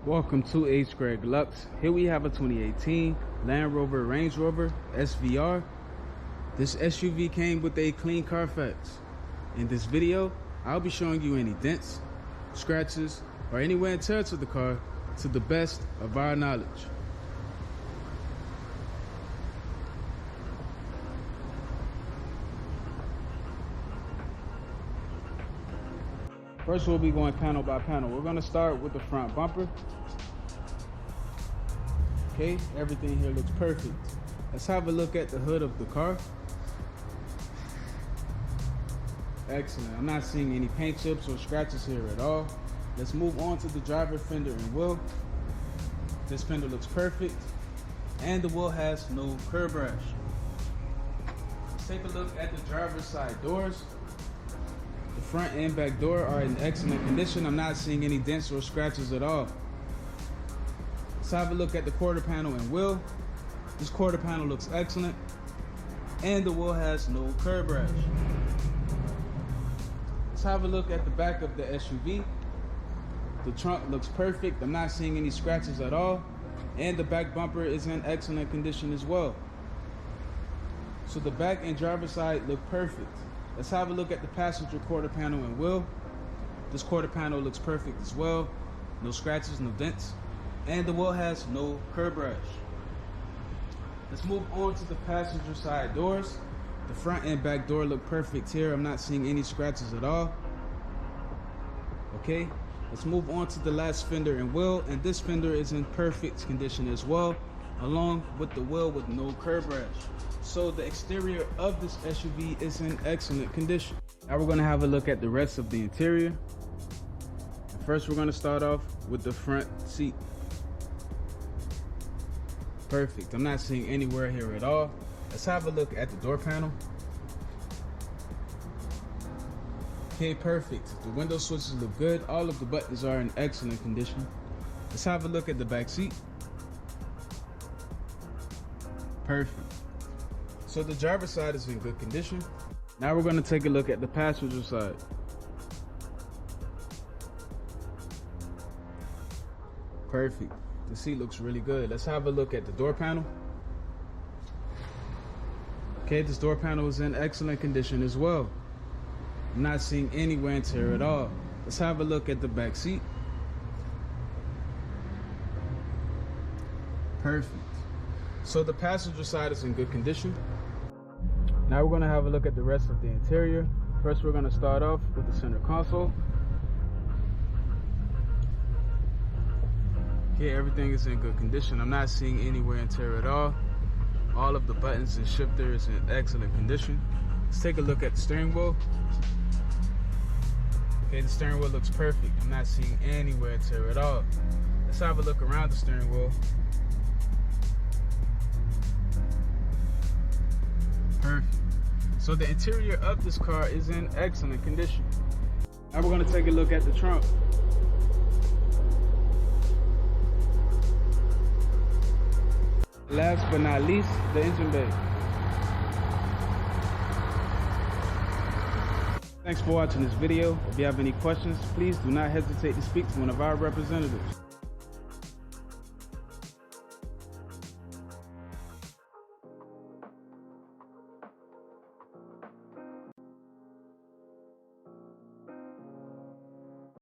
Welcome to Hgreglux. Here we have a 2018 Land Rover Range Rover SVR. This SUV came with a clean Carfax. In this video, I'll be showing you any dents, scratches, or any wear and tear to the car to the best of our knowledge. First, we'll be going panel by panel. We're going to start with the front bumper. Okay, everything here looks perfect. Let's have a look at the hood of the car. Excellent. I'm not seeing any paint chips or scratches here at all. Let's move on to the driver fender and wheel. This fender looks perfect, and the wheel has no curb rash. Let's take a look at the driver's side doors. The front and back door are in excellent condition. I'm not seeing any dents or scratches at all. Let's have a look at the quarter panel and wheel. This quarter panel looks excellent, and the wheel has no curb rash. Let's have a look at the back of the SUV. The trunk looks perfect. I'm not seeing any scratches at all, and the back bumper is in excellent condition as well. So the back and driver's side look perfect. Let's have a look at the passenger quarter panel and wheel. This quarter panel looks perfect as well. No scratches, no dents, and the wheel has no curb rash. Let's move on to the passenger side doors. The front and back door look perfect here. I'm not seeing any scratches at all. Okay, let's move on to the last fender and wheel, and this fender is in perfect condition as well, along with the wheel with no curb rash. So the exterior of this SUV is in excellent condition. Now we're going to have a look at the rest of the interior. First, we're going to start off with the front seat. Perfect. I'm not seeing any wear here at all. Let's have a look at the door panel. Okay, perfect. The window switches look good. All of the buttons are in excellent condition. Let's have a look at the back seat. Perfect. So the driver's side is in good condition. Now we're going to take a look at the passenger side. Perfect. The seat looks really good. Let's have a look at the door panel. Okay, this door panel is in excellent condition as well. I'm not seeing any wear and tear at all. Let's have a look at the back seat. Perfect. So the passenger side is in good condition. Now we're going to have a look at the rest of the interior. First, we're going to start off with the center console. Okay, everything is in good condition. I'm not seeing any wear and tear at all. All of the buttons and shifter is in excellent condition. Let's take a look at the steering wheel. Okay, the steering wheel looks perfect. I'm not seeing any wear and tear at all. Let's have a look around the steering wheel. Perfect. So the interior of this car is in excellent condition. Now we're going to take a look at the trunk. Last but not least, the engine bay. Thanks for watching this video. If you have any questions, please do not hesitate to speak to one of our representatives.